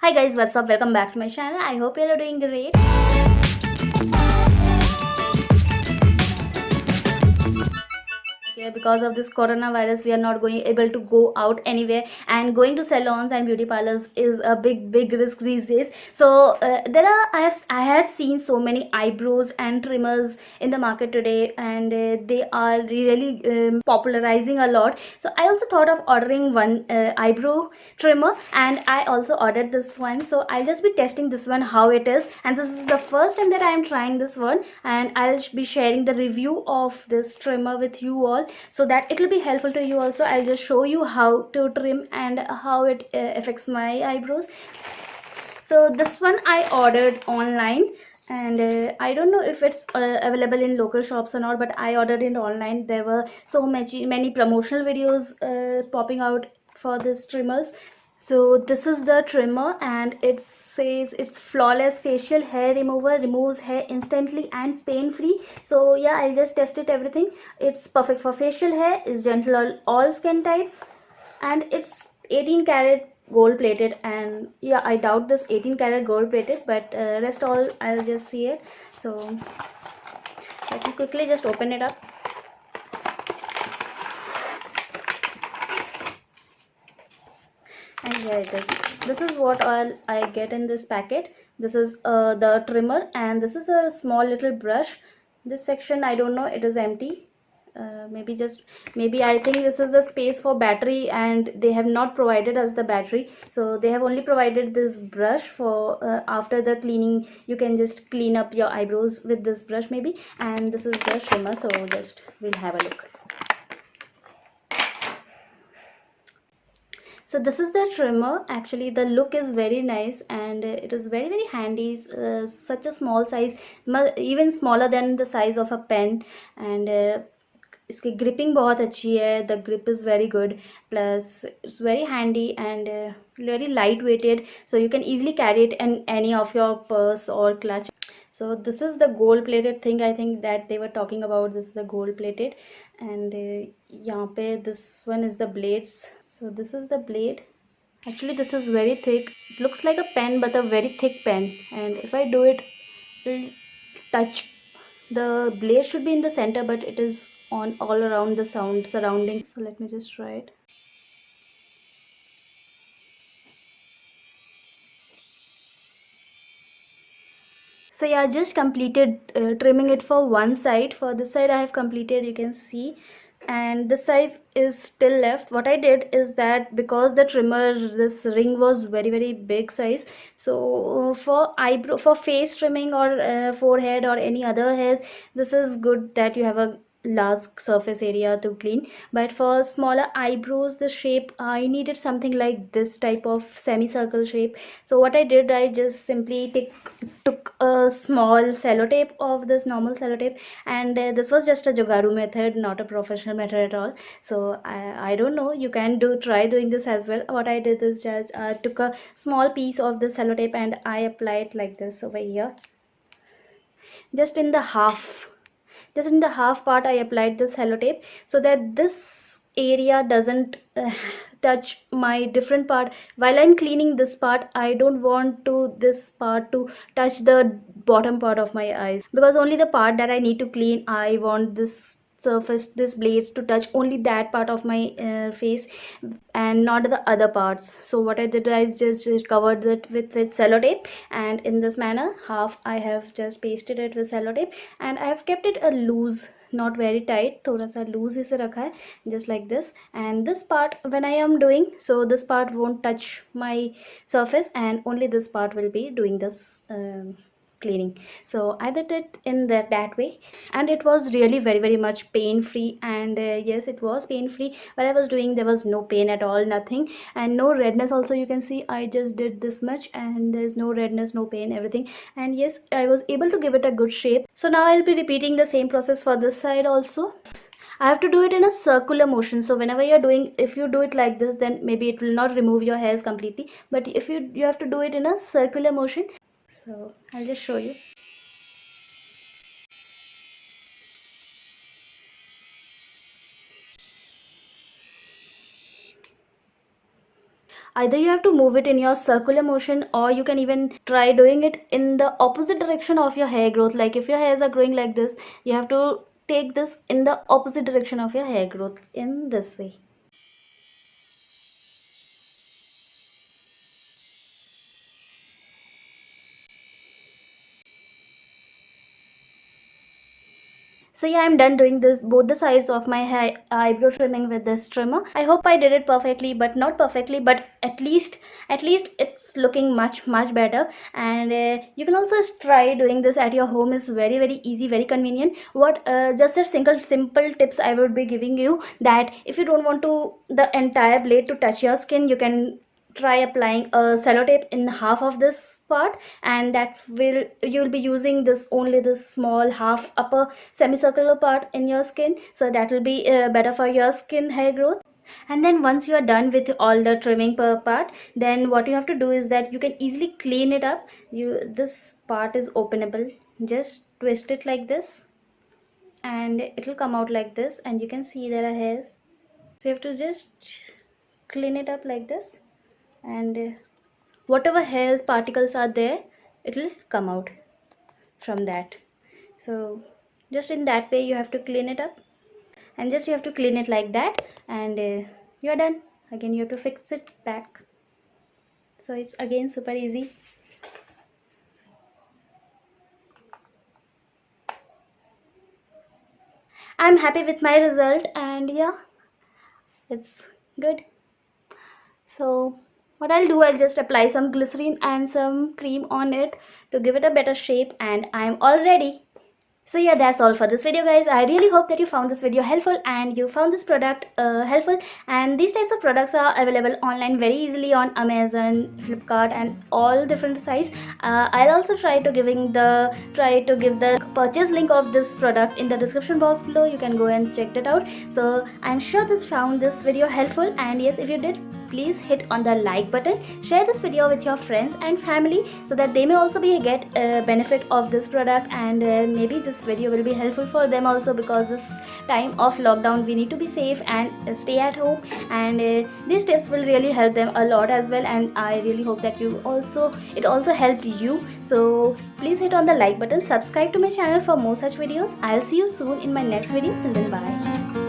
Hi guys, what's up? Welcome back to my channel. I hope you are doing great. Yeah, because of this coronavirus we are not going able to go out anywhere, and going to salons and beauty parlors is a big risk these days. So there are I had seen so many eyebrows and trimmers in the market today, and they are really popularizing a lot. So I also thought of ordering one eyebrow trimmer, and I also ordered this one. So I'll just be testing this one how it is, and this is the first time that I am trying this one, and I'll be sharing the review of this trimmer with you all, so that it will be helpful to you also. I'll just show you how to trim and how it affects my eyebrows. So this one I ordered online, and I don't know if it's available in local shops or not, but I ordered it online. There were so many promotional videos popping out for this trimmers. So this is the trimmer, and it says it's flawless facial hair remover, removes hair instantly and pain free. So yeah, I just tested everything. It's perfect for facial hair, is gentle on all skin types, and it's 18 karat gold plated. And yeah, I doubt this 18 karat gold plated, but rest all I'll just see it. So let me quickly just open it up. And here it is. This is what all I get in this packet. This is the trimmer, and this is a small little brush. This section, I don't know, it is empty. Maybe I think this is the space for battery, and they have not provided us the battery, so they have only provided this brush for after the cleaning. You can just clean up your eyebrows with this brush maybe. And this is the trimmer, so just we'll have a look. So this is the trimmer. Actually the look is very nice, and it is very handy. Such a small size, even smaller than the size of a pen, and इसकी gripping बहुत अच्छी है. The grip is very good, plus it's very handy and very light weighted, so you can easily carry it in any of your purse or clutch. So this is the gold plated thing, I think, that they were talking about. This is the gold plated, and यहाँ पे this one is the blades. So this is the blade. Actually this is very thick. It looks like a pen, but a very thick pen, and if I do it, it will touch. The blade should be in the center, but it is on all around the surrounding. So let me just try it. So yeah, just completed trimming it for one side. For this side I have completed, you can see, and this side is still left. What I did is that, because the trimmer, this ring was very big size, so for eyebrow, for face trimming, or forehead or any other hairs, this is good that you have a large surface area to clean. But for smaller eyebrows, the shape, I needed something like this type of semicircle shape. So what I did, I just simply took a small sellotape of this normal sellotape, and this was just a jugaru method, not a professional method at all. So I don't know, you can try doing this as well. What I did is just took a small piece of the sellotape, and I apply it like this over here, just in the half. Just in the half part I applied this sellotape, so that this area doesn't touch my different part. While I'm cleaning this part, I don't want this part to touch the bottom part of my eyes, because only the part that I need to clean, I want this blades to touch only that part of my face, and not the other parts. So what I did is just covered it with sellotape, and in this manner, half I have just pasted it with sellotape, and I have kept it a loose, not very tight, थोड़ा सा loose इसे रखा है, just like this. And this part, when I am doing, so this part won't touch my surface, and only this part will be doing this cleaning. So I did it in that way, and it was really very much pain free. And yes, it was pain free. While I was doing, there was no pain at all, nothing, and no redness also. You can see I just did this much, and there's no redness, no pain, everything. And yes, I was able to give it a good shape. So now I'll be repeating the same process for this side also. I have to do it in a circular motion. So whenever you're doing, if you do it like this, then maybe it will not remove your hairs completely, but if you have to do it in a circular motion. So I'll just show you. either you have to move it in your circular motion, or you can even try doing it in the opposite direction of your hair growth. Like if your hairs are growing like this, you have to take this in the opposite direction of your hair growth in this way. So yeah, I'm done doing this both the sides of my hair eyebrow trimming with this trimmer. I hope I did it perfectly, but not perfectly, but at least it's looking much better. And you can also try doing this at your home. Is very easy, very convenient. What just a simple tips I would be giving you, that if you don't want to the entire blade to touch your skin, you can try applying a sellotape in half of this part, and that will you'll be using this only this small half upper semicircular part in your skin, so that will be better for your skin hair growth. And then once you are done with all the trimming per part, then what you have to do is that you can easily clean it up. This part is openable. Just twist it like this, and it will come out like this, and you can see there are hairs. So you have to just clean it up like this, and whatever hairs particles are there, it will come out from that. So just in that way you have to clean it up, and just you have to clean it like that, and you're done. Again you have to fix it back. So it's again super easy. I'm happy with my result, and yeah, it's good. So what I'll do, I'll just apply some glycerin and some cream on it to give it a better shape, and I'm all ready. So yeah, that's all for this video, guys. I really hope that you found this video helpful and you found this product helpful. And these types of products are available online very easily on Amazon, Flipkart, and all different sites. I'll also try to give the purchase link of this product in the description box below. You can go and check that out. So I'm sure found this video helpful, and yes, if you did, please hit on the like button. Share this video with your friends and family so that they may also get benefit of this product, and maybe this video will be helpful for them also, because this time of lockdown we need to be safe and stay at home, and these tips will really help them a lot as well. And I really hope that it also helped you. So please hit on the like button, subscribe to my channel for more such videos. I'll see you soon in my next video. Till then, bye.